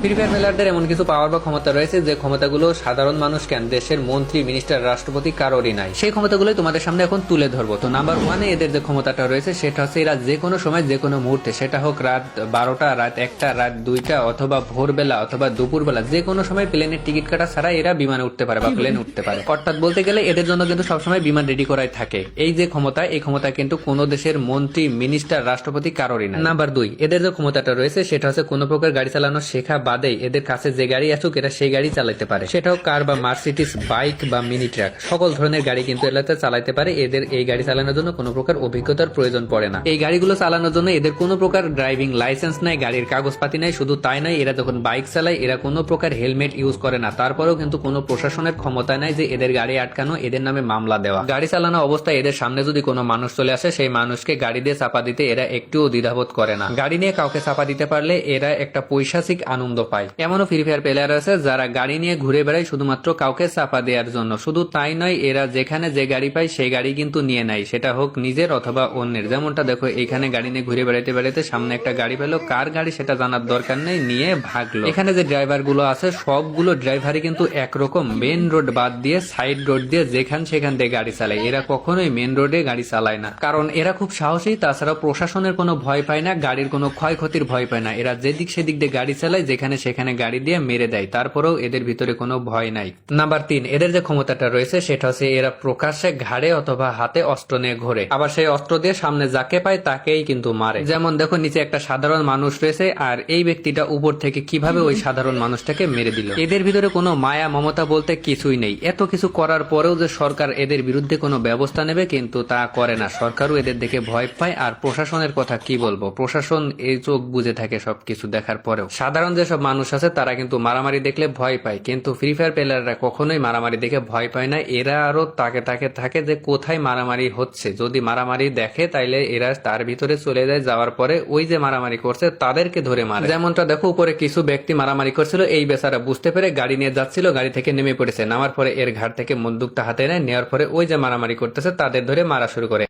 Free fire প্লেয়ারদের এমন কিছু পাওয়ার বা ক্ষমতা রয়েছে যে ক্ষমতাগুলো সাধারণ মানুষ কেন, দেশের মন্ত্রী, মিনিস্টার, রাষ্ট্রপতি কারোরই নাই। সেই ক্ষমতাগুলো তোমাদের সামনে এখন তুলে ধরবো। তো নাম্বার 1-এ এদের যে ক্ষমতাটা রয়েছে সেটা হচ্ছে এরা যে কোনো সময় যে কোনো মুহূর্তে, সেটা হোক রাত 12টা, রাত 1টা, রাত 2টা, অথবা ভোরবেলা অথবা দুপুরবেলা, যে কোনো সময় প্লেনের টিকিট কাটা ছাড়া এরা বিমানে উঠতে পারে বা প্লেন উঠতে পারে। অর্থাৎ বলতে গেলে এদের জন্য কিন্তু সবসময় বিমান রেডি করাই থাকে। এই যে ক্ষমতা, এই ক্ষমতা কিন্তু কোনো দেশের মন্ত্রী, মিনিস্টার, রাষ্ট্রপতি কারোরই নাই। নাম্বার 2, এদের যে ক্ষমতাটা রয়েছে সেটা হচ্ছে কোনো প্রকার গাড়ি চালানো শেখা বাদেই এদের কাছে যে গাড়ি আসুক এরা সেই গাড়ি চালাতে পারে। সেটাও কার বা মার্সিডিজ, বাইক বা মিনি ট্রাক, সকল ধরনের গাড়ি কিন্তু এলাতে চালাতে পারে। এদের এই গাড়ি চালানোর জন্য কোনো প্রকার অভিজ্ঞতার প্রয়োজন পড়ে না। এই গাড়িগুলো চালানোর জন্য এদের কোনো প্রকার ড্রাইভিং লাইসেন্স নাই, গাড়ির কাগজপাতি নাই। শুধু তাই নয়, এরা যখন বাইক চালায় এরা কোনো প্রকার হেলমেট ইউজ করে না। তারপরেও কিন্তু কোনো প্রশাসনের ক্ষমতা নাই যে এদের গাড়ি আটকানো, এদের নামে মামলা দেওয়া। গাড়ি চালানো অবস্থায় এদের সামনে যদি কোনো মানুষ চলে আসে, সেই মানুষকে গাড়ি দিয়ে চাপা দিতে এরা একটুও দ্বিধাবোধ করে না। গাড়ি নিয়ে কাউকে চাপা দিতে পারলে এরা একটা পৈশাচিক আনন্দ পায়। এমনও ফ্রি ফায়ার প্লেয়ার আছে যারা গাড়ি নিয়ে ঘুরে বেড়ায় শুধুমাত্র কাউকে চাপা দেওয়ার জন্য। শুধু তাই নয়, এরা যেখানে যে গাড়ি পায় সেই গাড়ি কিন্তু নিয়ে নেয়, সেটা হোক নিজের অথবা অন্যের। যেমনটা দেখো, এইখানে গাড়ি নিয়ে ঘুরে বেড়াইতে বেড়াইতে সামনে একটা গাড়ি পেলো, কার গাড়ি সেটা জানার দরকার নেই, নিয়ে ভাগলো। এখানে যে ড্রাইভার গুলো আছে সবগুলো ড্রাইভারই কিন্তু একরকম, মেন রোড বাদ দিয়ে সাইড রোড দিয়ে যেখান সেখান দিয়ে গাড়ি চালায়। এরা কখনোই মেন রোডে গাড়ি চালায় না, কারণ এরা খুব সাহসী। তাছাড়া প্রশাসনের কোনো ভয় পায় না, গাড়ির কোনো ক্ষয়ক্ষতির ভয় পায় না। এরা যেদিক সেদিক দিয়ে গাড়ি চালায়, যেখানে সেখানে গাড়ি দিয়ে মেরে দেয়। তারপরেও এদের ভিতরে কোনো ভয় নাই। নাম্বার 3, এদের যে ক্ষমতাটা রয়েছে সেটা হচ্ছে এরা প্রকাশ্যে ঘাড়ে অথবা হাতে অস্ত্র নিয়ে ঘোরে, আবার সেই অস্ত্র দিয়ে সামনে যাকে পায় তাকেই কিন্তু মারে। যেমন দেখো, নিচে একটা সাধারণ মানুষ রয়েছে আর এই ব্যক্তিটা উপর থেকে কিভাবে ওই সাধারণ মানুষটাকে মেরে দিল। এদের ভিতরে কোনো মায়া মমতা বলতে কিছুই নেই। এত কিছু করার পরেও যে সরকার এদের বিরুদ্ধে কোনো ব্যবস্থা নেবে, কিন্তু তা করে না। সরকারও এদের দেখে ভয় পায়। আর প্রশাসনের কথা কি বলবো, প্রশাসন এই চোখ বুঝে থাকে সবকিছু দেখার পরেও। সাধারণ যেসব মানুষ আছে তারা কিন্তু মারামারি দেখলে ভয় পায়, কিন্তু ফ্রি ফায়ার প্লেয়াররা কখনোই মারামারি দেখে ভয় পায় না। এরা আরো তাকে থাকে যে কোথায় মারামারি হচ্ছে। যদি মারামারি দেখে তাইলে এরা তার ভিতরে চলে যায়, যাওয়ার পরে ওই যে মারামারি করছে তাদেরকে ধরে মারে। যেমনটা দেখো, উপরে কিছু ব্যক্তি মারামারি করছিল, এই বেচারা বুঝতে পেরে গাড়ি নিয়ে যাচ্ছিল, গাড়ি থেকে নেমে পড়েছে। নামার পরে এর ঘাট থেকে বন্দুকটা হাতে নেয়, নেওয়ার পরে ওই যে মারামারি করতেছে তাদের ধরে মারা শুরু করে।